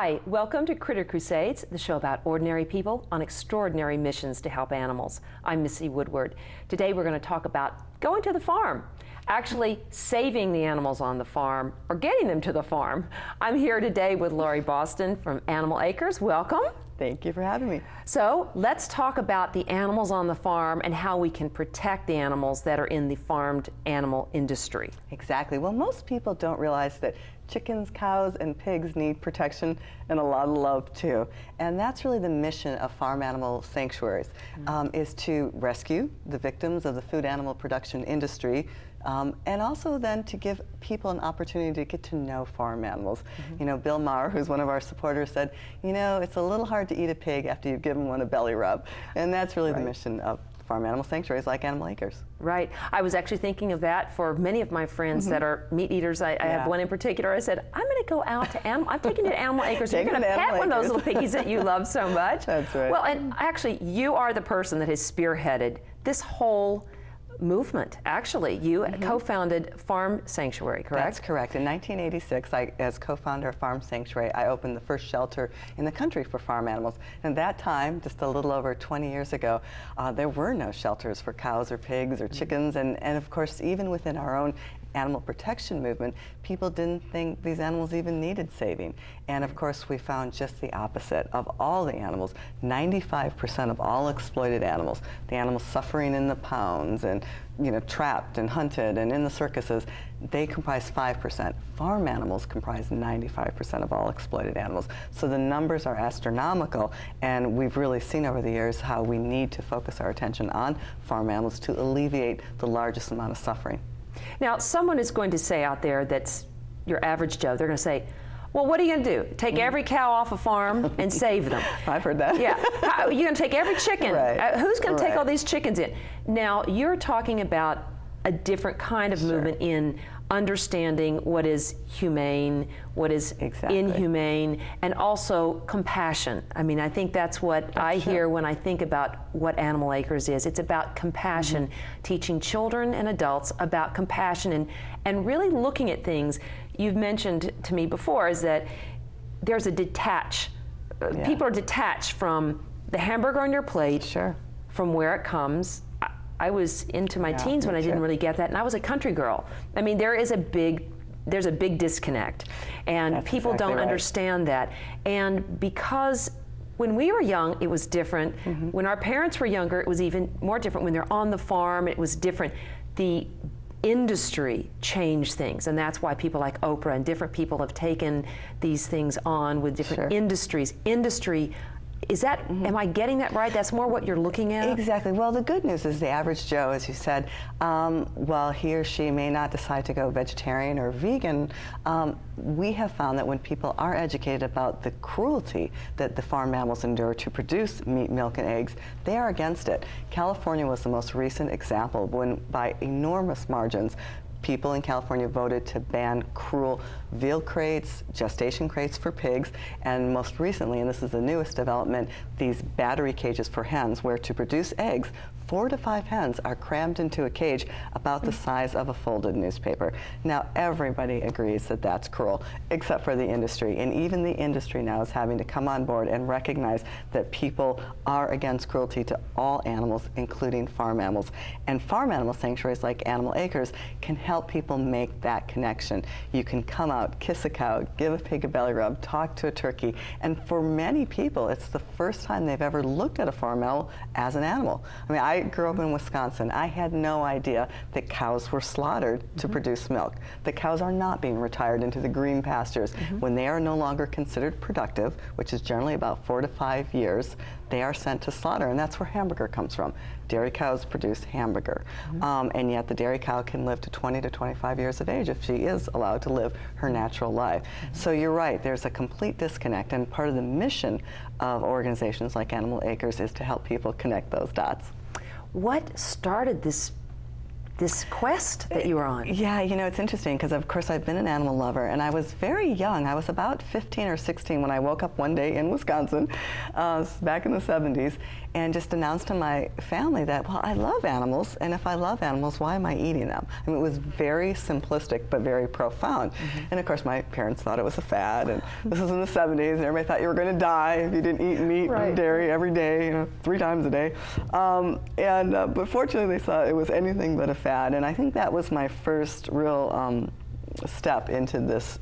Hi, welcome to Critter Crusades, the show about ordinary people on extraordinary missions to help animals. I'm Missy Woodward. Today we're going to talk about going to the farm, actually saving the animals on the farm or getting them to the farm. I'm here today with Lorri Bauston from Animal Acres. Welcome. Thank you for having me. So let's talk about the animals on the farm and how we can protect the animals that are in the farmed animal industry. Exactly. Well, most people don't realize that chickens, cows, and pigs need protection and a lot of love too. And that's really the mission of farm animal sanctuaries, is to rescue the victims of the food animal production industry, and also then to give people an opportunity to get to know farm animals. You know, Bill Maher, who's one of our supporters, said, you know, it's a little hard to eat a pig after you've given one a belly rub. And that's really the mission of farm animal sanctuaries like Animal Acres. Right. I was actually thinking of that for many of my friends that are meat eaters. I have one in particular. I said, I'm going to go out to I'm taking you to Animal Acres. You're going to pet one of those little piggies that you love so much. That's right. Well, and actually, you are the person that has spearheaded this whole movement. Actually, you co-founded Farm Sanctuary, correct? That's correct. In 1986, as co-founder of Farm Sanctuary, I opened the first shelter in the country for farm animals. And at that time, just a little over 20 years ago, there were no shelters for cows or pigs or chickens. And of course, even within our own animal protection movement, people didn't think these animals even needed saving. And of course, we found just the opposite. Of all the animals, 95% of all exploited animals, the animals suffering in the pounds and, you know, trapped and hunted and in the circuses, they comprise 5%. Farm animals comprise 95% of all exploited animals. So the numbers are astronomical, and we've really seen over the years how we need to focus our attention on farm animals to alleviate the largest amount of suffering. Now, someone is going to say out there that's your average Joe, they're going to say, well, what are you going to do? Take every cow off a farm and save them? I've heard that. Yeah. You're going to take every chicken. Right. Who's going to take all these chickens in? Now, you're talking about a different kind of movement in understanding what is humane, what is inhumane, and also compassion. I mean, I think that's what I hear when I think about what Animal Acres is. It's about compassion, teaching children and adults about compassion and really looking at things. You've mentioned to me before is that there's a people are detached from the hamburger on your plate, from where it comes. I was into my teens when I didn't really get that, and I was a country girl. I mean, there's a big disconnect, and people don't understand that. And because when we were young, it was different. When our parents were younger, it was even more different. When they're on the farm, it was different. The industry changed things, and that's why people like Oprah and different people have taken these things on with different industries. Is that, am I getting that right? That's more what you're looking at? Exactly. Well, the good news is the average Joe, as you said, while he or she may not decide to go vegetarian or vegan, we have found that when people are educated about the cruelty that the farm animals endure to produce meat, milk, and eggs, they are against it. California was the most recent example when, by enormous margins, people in California voted to ban cruel veal crates, gestation crates for pigs, and most recently, and this is the newest development, these battery cages for hens, where to produce eggs, 4 to 5 hens are crammed into a cage about the size of a folded newspaper. Now, everybody agrees that that's cruel, except for the industry. And even the industry now is having to come on board and recognize that people are against cruelty to all animals, including farm animals. And farm animal sanctuaries like Animal Acres can help people make that connection. You can come out, kiss a cow, give a pig a belly rub, talk to a turkey. And for many people, it's the first time they've ever looked at a farm animal as an animal. I mean, I grew up in Wisconsin. I had no idea that cows were slaughtered to produce milk. The cows are not being retired into the green pastures. When they are no longer considered productive, which is generally about 4 to 5 years, they are sent to slaughter, and that's where hamburger comes from. Dairy cows produce hamburger, and yet the dairy cow can live to 20 to 25 years of age if she is allowed to live her natural life. So you're right, there's a complete disconnect, and part of the mission of organizations like Animal Acres is to help people connect those dots. What started this this quest that you were on. Yeah, you know, it's interesting because, of course, I've been an animal lover, and I was very young. I was about 15 or 16 when I woke up one day in Wisconsin, back in the 70s, and just announced to my family that, well, I love animals, and if I love animals, why am I eating them? I mean, it was very simplistic, but very profound. And of course, my parents thought it was a fad, and this was in the 70s, and everybody thought you were going to die if you didn't eat meat and dairy every day, you know, 3 times a day. But fortunately, they saw it was anything but a fad, and I think that was my first real step into this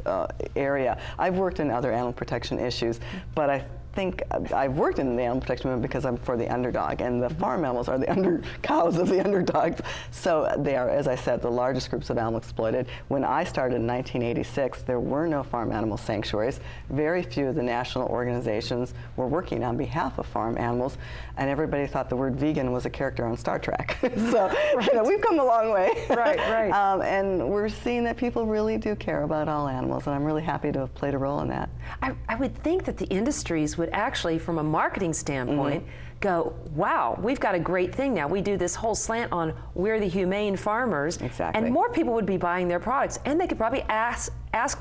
area. I've worked in other animal protection issues, but I think I've worked in the animal protection movement because I'm for the underdog, and the farm animals are the cows of the underdogs. So they are, as I said, the largest groups of animal exploited. When I started in 1986, there were no farm animal sanctuaries. Very few of the national organizations were working on behalf of farm animals, and everybody thought the word vegan was a character on Star Trek. So you know, we've come a long way. And we're seeing that people really do care about all animals, and I'm really happy to have played a role in that. I would think that the industries would actually, from a marketing standpoint, go, wow, we've got a great thing now. We do this whole slant on we're the humane farmers. And more people would be buying their products, and they could probably ask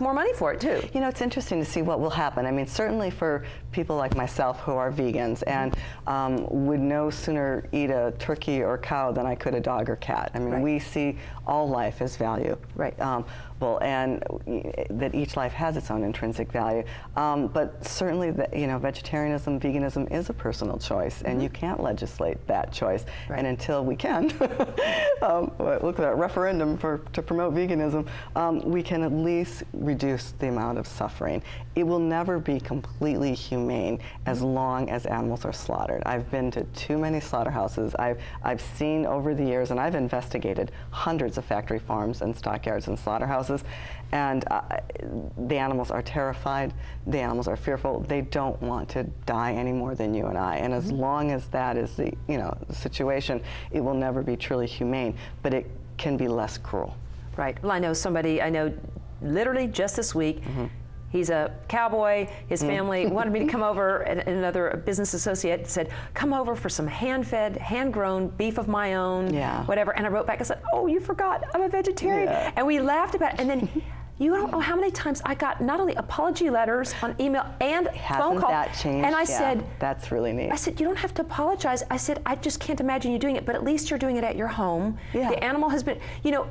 more money for it too. You know, it's interesting to see what will happen. I mean, certainly for people like myself who are vegans and would no sooner eat a turkey or cow than I could a dog or cat. I mean, we see all life as value. And that each life has its own intrinsic value. But certainly, you know, vegetarianism, veganism is a personal choice, and you can't legislate that choice. And until we can, look at that referendum to promote veganism, we can at least reduce the amount of suffering. It will never be completely humane as long as animals are slaughtered. I've been to too many slaughterhouses. I've seen over the years, and I've investigated hundreds of factory farms and stockyards and slaughterhouses, and the animals are terrified, the animals are fearful, they don't want to die any more than you and I, and as long as that is the situation, it will never be truly humane, but it can be less cruel. Well, I know literally just this week, he's a cowboy. His family wanted me to come over, and another business associate said, come over for some hand-fed, hand-grown beef of my own, whatever. And I wrote back, I said, oh, you forgot, I'm a vegetarian. And we laughed about it. And then you don't know how many times I got not only apology letters on email and phone calls. That changed? And I said, that's really neat. I said, you don't have to apologize. I said, I just can't imagine you doing it, but at least you're doing it at your home. The animal has been, you know,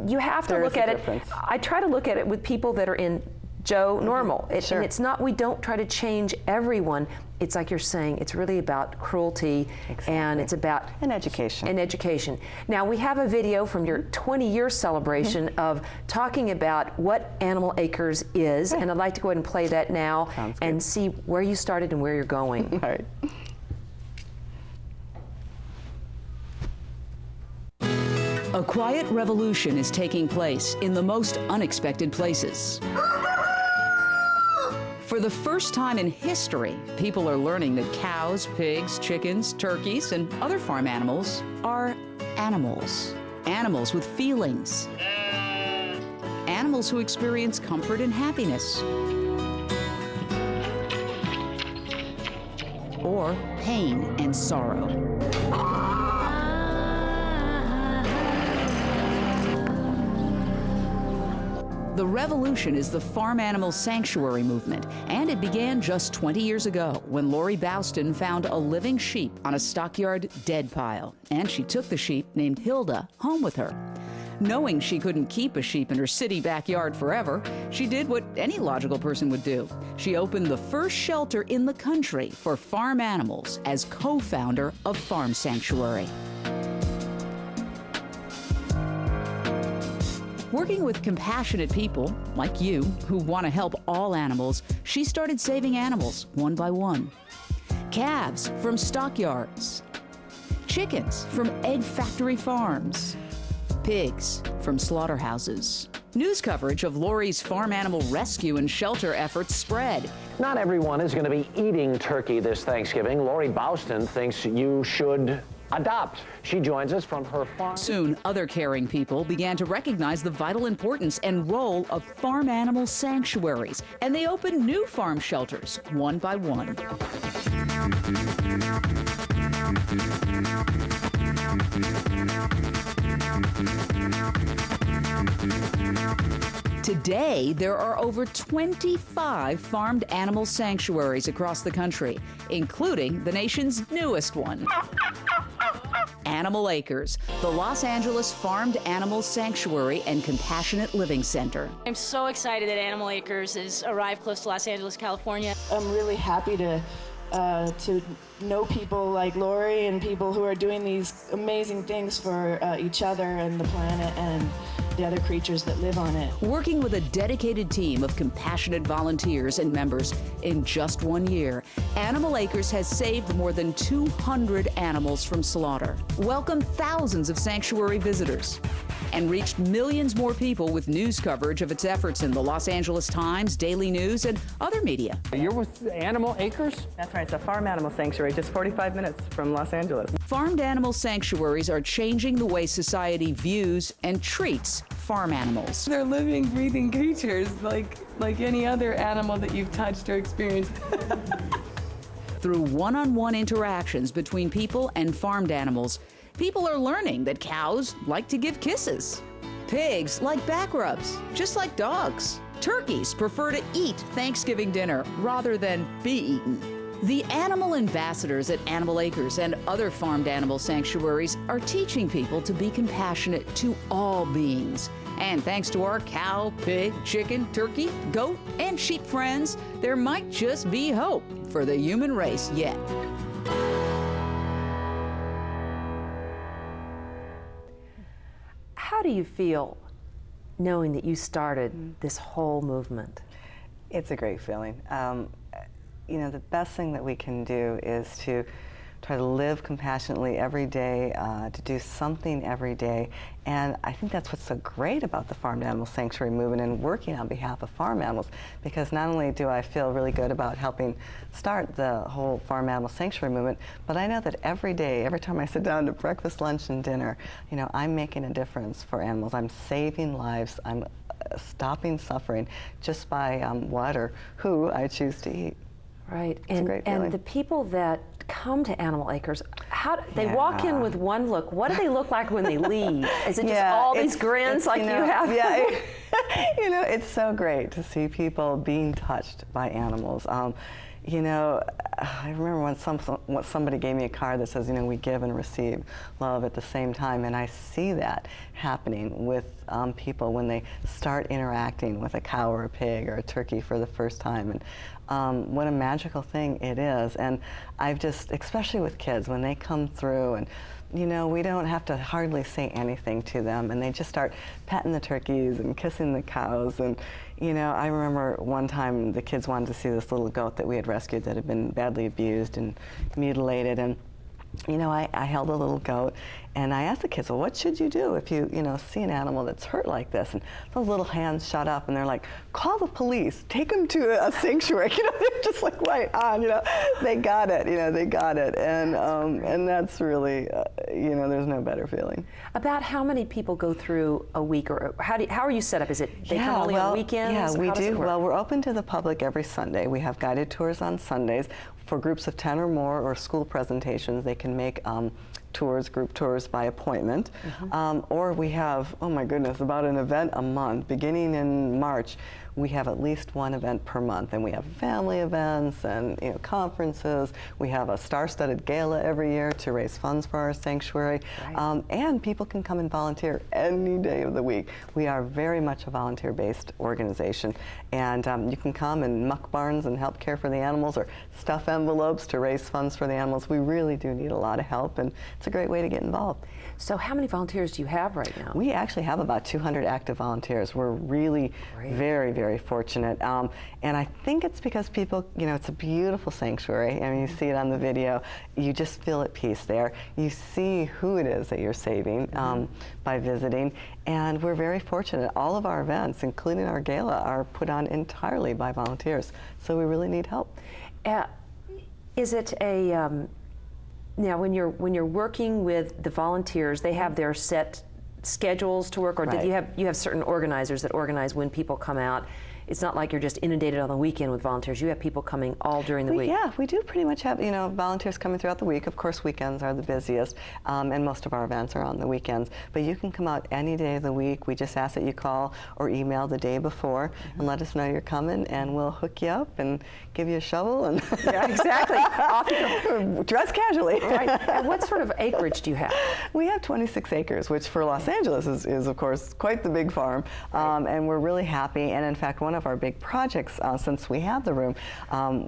you have to look at it. I try to look at it with people that are in Joe normal. And it's not, we don't try to change everyone. It's like you're saying, it's really about cruelty, and it's about education. Now, we have a video from your 20-year celebration of talking about what Animal Acres is, and I'd like to go ahead and play that now and see where you started and where you're going. All right. A quiet revolution is taking place in the most unexpected places. For the first time in history, people are learning that cows, pigs, chickens, turkeys, and other farm animals are animals. Animals with feelings. Animals who experience comfort and happiness. Or pain and sorrow. The revolution is the farm animal sanctuary movement, and it began just 20 years ago when Lorri Bauston found a living sheep on a stockyard dead pile, and she took the sheep, named Hilda, home with her. Knowing she couldn't keep a sheep in her city backyard forever, she did what any logical person would do. She opened the first shelter in the country for farm animals as co-founder of Farm Sanctuary. Working with compassionate people, like you, who want to help all animals, she started saving animals one by one. Calves from stockyards. Chickens from egg factory farms. Pigs from slaughterhouses. News coverage of Lorri's farm animal rescue and shelter efforts spread. Not everyone is going to be eating turkey this Thanksgiving. Lorri Bauston thinks you should adopt. She joins us from her farm. Soon, other caring people began to recognize the vital importance and role of farm animal sanctuaries, and they opened new farm shelters, one by one. Today, there are over 25 farmed animal sanctuaries across the country, including the nation's newest one, Animal Acres, the Los Angeles Farmed Animal Sanctuary and Compassionate Living Center. I'm so excited that Animal Acres has arrived close to Los Angeles, California. I'm really happy to know people like Lorri and people who are doing these amazing things for each other and the planet and the other creatures that live on it. Working with a dedicated team of compassionate volunteers and members in just 1 year, Animal Acres has saved more than 200 animals from slaughter, welcomed thousands of sanctuary visitors, and reached millions more people with news coverage of its efforts in the Los Angeles Times, Daily News, and other media. You're with Animal Acres? That's right, it's a farm animal sanctuary, just 45 minutes from Los Angeles. Farmed animal sanctuaries are changing the way society views and treats farm animals. They're living, breathing creatures like any other animal that you've touched or experienced. Through one-on-one interactions between people and farmed animals, people are learning that cows like to give kisses. Pigs like back rubs, just like dogs. Turkeys prefer to eat Thanksgiving dinner rather than be eaten. The animal ambassadors at Animal Acres and other farmed animal sanctuaries are teaching people to be compassionate to all beings. And thanks to our cow, pig, chicken, turkey, goat, and sheep friends, there might just be hope for the human race yet. How do you feel knowing that you started this whole movement? It's a great feeling. You know, the best thing that we can do is to try to live compassionately every day, to do something every day. And I think that's what's so great about the Farmed Animal Sanctuary movement and working on behalf of farm animals, because not only do I feel really good about helping start the whole Farm Animal Sanctuary movement, but I know that every day, every time I sit down to breakfast, lunch, and dinner, you know, I'm making a difference for animals. I'm saving lives. I'm stopping suffering just by what or who I choose to eat. Right, It's a great feeling. and the people that come to Animal Acres, they walk in with one look. What do they look like when they leave? Is it just all these grins like you have? Yeah, you know, it's so great to see people being touched by animals. You know, I remember when somebody gave me a card that says, you know, we give and receive love at the same time, and I see that happening with people when they start interacting with a cow or a pig or a turkey for the first time. And what a magical thing it is. And I've just, especially with kids, when they come through and, you know, we don't have to hardly say anything to them, and they just start petting the turkeys and kissing the cows. And, you know, I remember one time the kids wanted to see this little goat that we had rescued that had been badly abused and mutilated. And, you know, I held a little goat, and I asked the kids, well, what should you do if you know, see an animal that's hurt like this? And those little hands shot up, and they're like, call the police, take them to a sanctuary. You know, they're just like right on, you know, they got it, you know, they got it. And that's really, you know, there's no better feeling. About how many people go through a week, or how are you set up? Is it they come only on weekends? Yeah, we How does do. it work? Well, we're open to the public every Sunday. We have guided tours on Sundays. For groups of 10 or more or school presentations, they can make tours, group tours by appointment. Or we have, oh my goodness, about an event a month. Beginning in March, we have at least one event per month, and we have family events and, you know, conferences. We have a star-studded gala every year to raise funds for our sanctuary. Right. And people can come and volunteer any day of the week. We are very much a volunteer-based organization, and you can come and muck barns and help care for the animals, or stuff envelopes to raise funds for the animals. We really do need a lot of help, and it's a great way to get involved. So how many volunteers do you have right now? We actually have about 200 active volunteers. We're really very, very fortunate. And I think it's because people, you know, it's a beautiful sanctuary. I mean, you see it on the video. You just feel at peace there. You see who it is that you're saving by visiting. And we're very fortunate. All of our events, including our gala, are put on entirely by volunteers. So we really need help. Is it a now when you're working with the volunteers, they have their set schedules to work, or Right. you have certain organizers that organize when people come out? it's not like you're just inundated on the weekend with volunteers. You have people coming all during the week. Yeah, we do pretty much have, you know, volunteers coming throughout the week. Of course, weekends are the busiest, and most of our events are on the weekends. But you can come out any day of the week. We just ask that you call or email the day before and let us know you're coming, and we'll hook you up and give you a shovel. And yeah, exactly. Off you go. Dress casually. Right. And what sort of acreage do you have? We have 26 acres, which for Los Angeles is of course, quite the big farm. And we're really happy. And in fact, one of our big projects, since we have the room,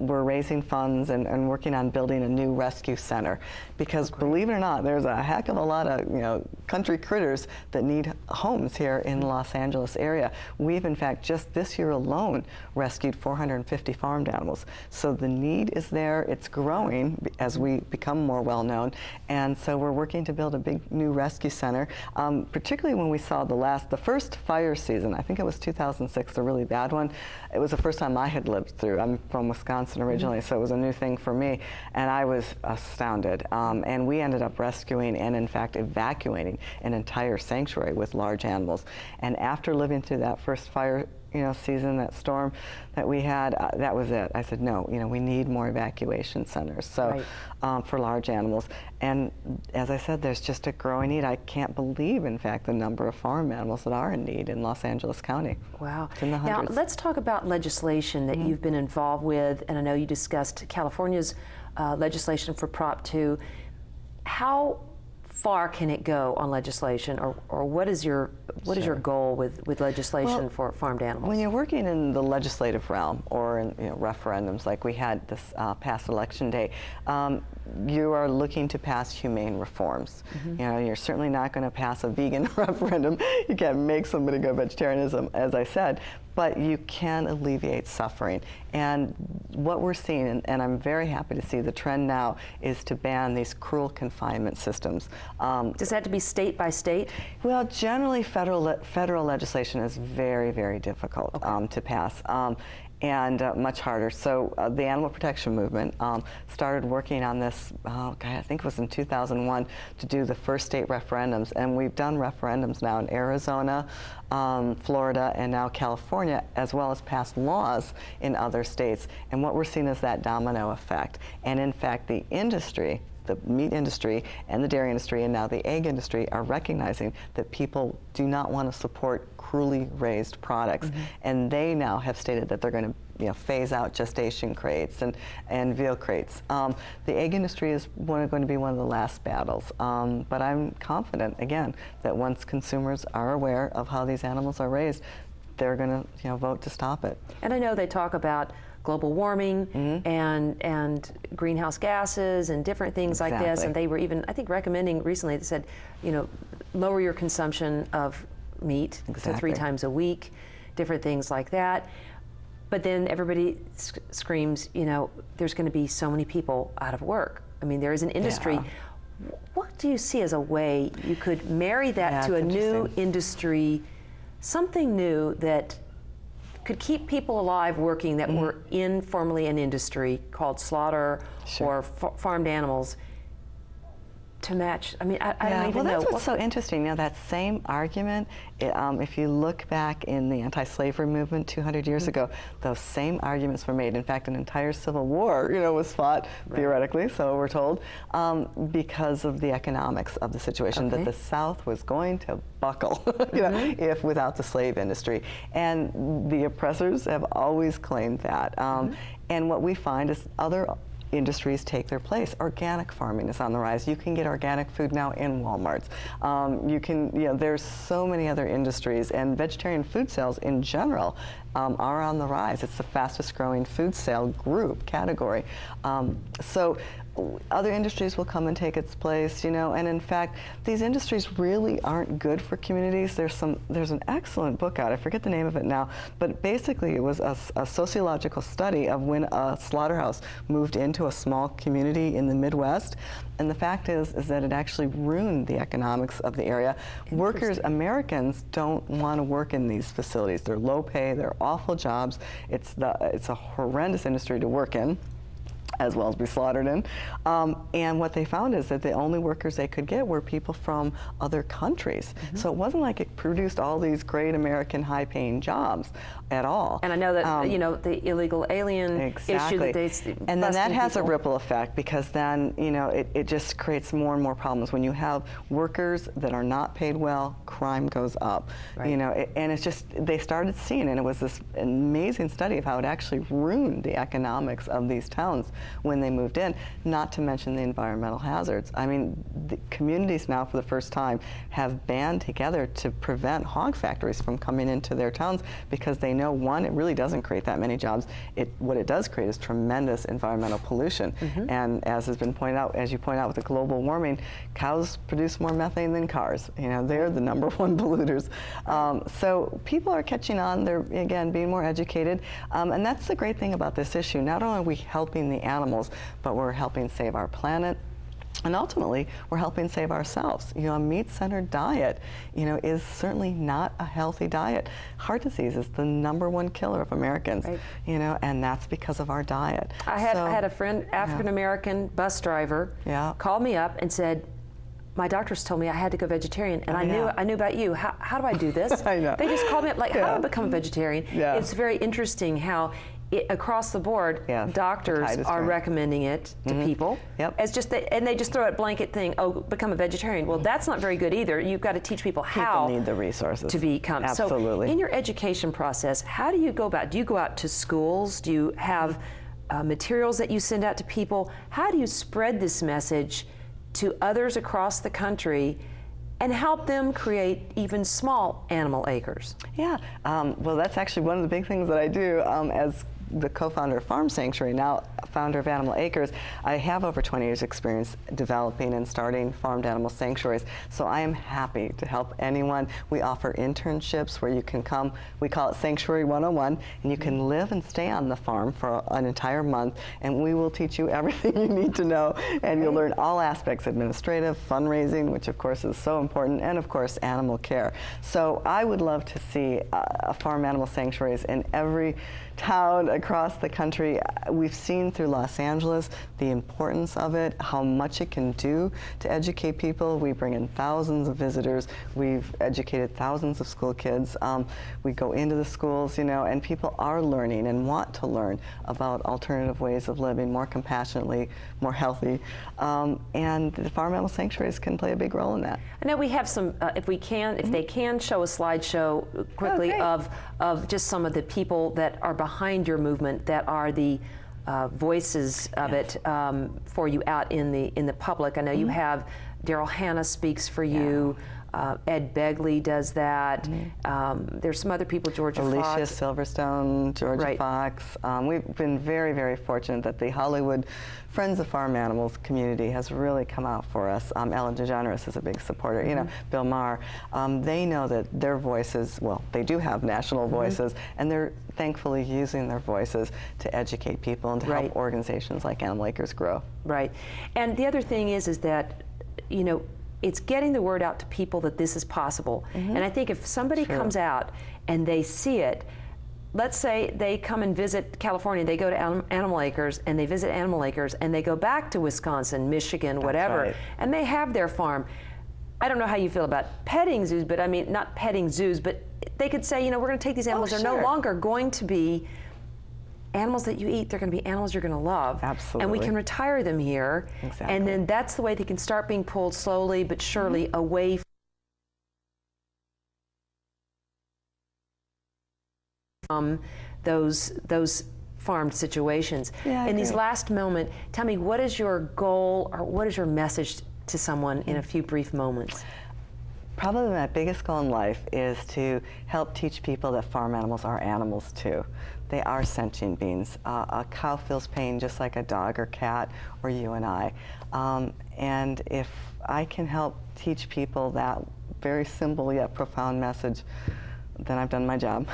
we're raising funds and working on building a new rescue center. Because believe it or not, there's a heck of a lot of, you know, country critters that need homes here in the Los Angeles area. We've, in fact, just this year alone, rescued 450 farmed animals. So the need is there. It's growing as we become more well-known. And so we're working to build a big new rescue center, particularly when we saw the first fire season. I think it was 2006, the really bad one. It was the first time I had lived through. I'm from Wisconsin originally, so it was a new thing for me. And I was astounded. And we ended up rescuing and, in fact, evacuating an entire sanctuary with large animals. And after living through that first fire, you know, season, that storm that we had, that was it. I said, no, you know, we need more evacuation centers. So for large animals. And as I said, there's just a growing need. I can't believe, in fact, the number of farm animals that are in need in Los Angeles County. Wow. It's in the hundreds. Now, let's talk about legislation that you've been involved with. And I know you discussed California's legislation for Prop 2. How far can it go on legislation, or what is your goal with legislation for farmed animals? When you're working in the legislative realm or in, you know, referendums like we had this past election day, you are looking to pass humane reforms. You know, you're certainly not going to pass a vegan referendum. You can't make somebody go vegetarianism, as I said, but you can alleviate suffering. And what we're seeing, and I'm very happy to see the trend now, is to ban these cruel confinement systems. Does that have to be state by state? Well, generally federal legislation is very, very difficult to pass. And much harder. So the animal protection movement started working on this, I think it was in 2001, to do the first state referendums. And we've done referendums now in Arizona, Florida, and now California, as well as passed laws in other states. And what we're seeing is that domino effect. And in fact, the industry, the meat industry and the dairy industry and now the egg industry are recognizing that people do not want to support cruelly raised products. And they now have stated that they're going to, you know, phase out gestation crates and veal crates. The egg industry is going to be one of the last battles. But I'm confident, again, that once consumers are aware of how these animals are raised, they're going to, you know, vote to stop it. And I know they talk about global warming and greenhouse gases and different things like this, and they were even, I think, recommending recently, they said, you know, lower your consumption of meat to 3 times a week, different things like that. But then everybody screams, you know, there's going to be so many people out of work. I mean, there is an industry. What do you see as a way you could marry that to a new industry, something new that could keep people alive working that were in formerly an industry called slaughter or farmed animals, to match? I mean, I don't even know. Well, that's what's so interesting. You know, that same argument, if you look back in the anti-slavery movement 200 years ago, those same arguments were made. In fact, an entire civil war, you know, was fought, theoretically, so we're told, because of the economics of the situation, that the South was going to buckle, you know, if without the slave industry. And the oppressors have always claimed that. And what we find is other industries take their place. Organic farming is on the rise. You can get organic food now in Walmarts. You can, you know, there's so many other industries, and vegetarian food sales in general are on the rise. It's the fastest growing food sale group category. So other industries will come and take its place, you know, and in fact, these industries really aren't good for communities. There's an excellent book out, I forget the name of it now, but basically it was a sociological study of when a slaughterhouse moved into a small community in the Midwest, and the fact is that it actually ruined the economics of the area. Workers, Americans, don't want to work in these facilities. They're low pay, they're awful jobs, it's a horrendous industry to work in. as well as be slaughtered in. And what they found is that the only workers they could get were people from other countries. So it wasn't like it produced all these great American high-paying jobs at all. And I know that, you know, the illegal alien issue that they and then that has a ripple effect, because then, you know, it just creates more and more problems. When you have workers that are not paid well, crime goes up. You know, and it's just, they started seeing, and it was this amazing study of how it actually ruined the economics of these towns when they moved in, not to mention the environmental hazards. I mean, the communities now for the first time have band together to prevent hog factories from coming into their towns, because they know, one, it really doesn't create that many jobs. What it does create is tremendous environmental pollution. And as has been pointed out, as you point out with the global warming, cows produce more methane than cars. You know, they're the #1 polluters. So people are catching on. They're, again, being more educated. And that's the great thing about this issue. Not only are we helping the animals, but we're helping save our planet. And ultimately, we're helping save ourselves. You know, a meat-centered diet, you know, is certainly not a healthy diet. Heart disease is the #1 killer of Americans, you know, and that's because of our diet. I had a friend, African-American bus driver, called me up and said, my doctors told me I had to go vegetarian, and I knew about you. How do I do this? I know. They just called me up like, how do I become a vegetarian? It's very interesting how across the board, doctors are recommending it to people. As just and they just throw a blanket thing, oh, become a vegetarian. Well, that's not very good either. You've got to teach people how need the resources to become. Absolutely. So in your education process, how do you go about? Do you go out to schools? Do you have materials that you send out to people? How do you spread this message to others across the country and help them create even small animal acres? Well, that's actually one of the big things that I do as the co-founder of Farm Sanctuary, now founder of Animal Acres. I have over 20 years experience developing and starting farmed animal sanctuaries, so I am happy to help anyone. We offer internships where you can come, we call it Sanctuary 101, and you can live and stay on the farm for an entire month, and we will teach you everything you need to know, and you'll learn all aspects: administrative, fundraising, which of course is so important, and of course animal care. So I would love to see farm animal sanctuaries in every town across the country. We've seen through Los Angeles the importance of it, how much it can do to educate people. We bring in thousands of visitors. We've educated thousands of school kids. We go into the schools, you know, and people are learning and want to learn about alternative ways of living more compassionately, more healthy. And the farm animal sanctuaries can play a big role in that. I know we have some, if they can show a slideshow quickly of just some of the people that are behind your movement, that are the voices of it for you out in the public. I know you have Daryl Hannah speaks for you. Ed Begley does that. There's some other people, Georgia Alicia Fox. Silverstone, Georgia Fox. We've been very, very fortunate that the Hollywood Friends of Farm Animals community has really come out for us. Ellen DeGeneres is a big supporter. You know, Bill Maher. They know that their voices, well, they do have national voices, and they're thankfully using their voices to educate people and to help organizations like Animal Acres grow. And the other thing is that, you know, it's getting the word out to people that this is possible. And I think if somebody comes out and they see it, let's say they come and visit California, they go to Animal Acres, and they visit Animal Acres, and they go back to Wisconsin, Michigan, whatever, and they have their farm. I don't know how you feel about petting zoos, but I mean, not petting zoos, but they could say, you know, we're going to take these animals. They're no longer going to be animals that you eat. They're going to be animals you're going to love. Absolutely. And we can retire them here. And then that's the way they can start being pulled slowly but surely away from those farmed situations. In these last moment, tell me, what is your goal, or what is your message to someone in a few brief moments? Probably my biggest goal in life is to help teach people that farm animals are animals too. They are sentient beings. A cow feels pain just like a dog or cat or you and I. And if I can help teach people that very simple yet profound message, then I've done my job.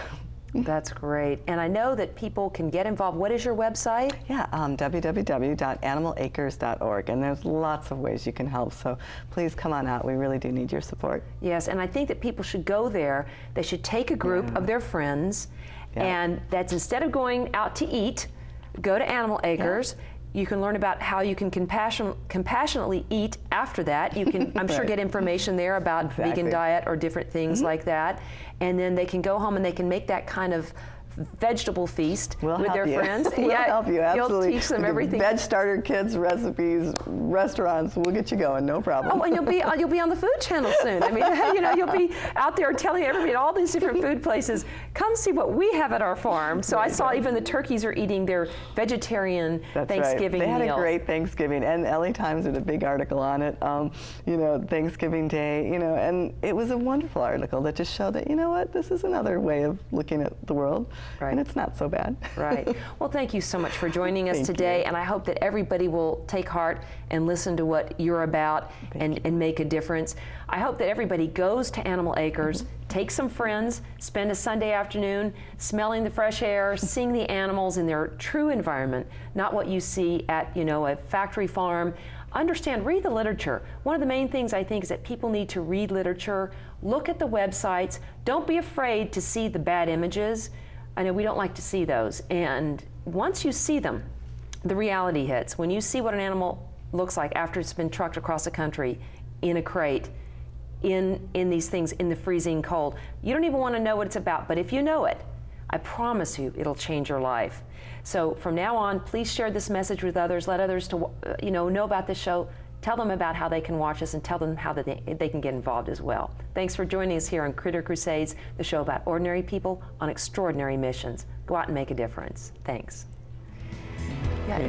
That's great. And I know that people can get involved. What is your website? www.animalacres.org. And there's lots of ways you can help. So please come on out. We really do need your support. Yes, and I think that people should go there. They should take a group of their friends, and that's, instead of going out to eat, go to Animal Acres. You can learn about how you can compassionately eat after that. You can, I'm sure, get information there about vegan diet or different things like that. And then they can go home and they can make that kind of vegetable feast with their friends. We'll help you, absolutely. You'll teach them everything. Veg starter kits, recipes, restaurants, we'll get you going, no problem. Oh, and you'll be on the Food Channel soon. I mean, you know, you'll be out there telling everybody at all these different food places, come see what we have at our farm. So I saw even the turkeys are eating their vegetarian Thanksgiving meals. They had meals. a great Thanksgiving, and LA Times did a big article on it, you know, Thanksgiving Day, you know, and it was a wonderful article that just showed that, you know what, this is another way of looking at the world. Right. And it's not so bad. Right. Well, thank you so much for joining us today, and I hope that everybody will take heart and listen to what you're about and make a difference. I hope that everybody goes to Animal Acres, take some friends, spend a Sunday afternoon smelling the fresh air, seeing the animals in their true environment, not what you see at, you know, a factory farm. Understand, read the literature. One of the main things I think is that people need to read literature, look at the websites, don't be afraid to see the bad images. I know we don't like to see those, and once you see them, the reality hits. When you see what an animal looks like after it's been trucked across the country in a crate, in these things in the freezing cold, you don't even want to know what it's about, but if you know it, I promise you it'll change your life. So from now on, please share this message with others, let others know about this show, tell them about how they can watch us, and tell them how they can get involved as well. Thanks for joining us here on Critter Crusades, the show about ordinary people on extraordinary missions. Go out and make a difference. Thanks. Yeah,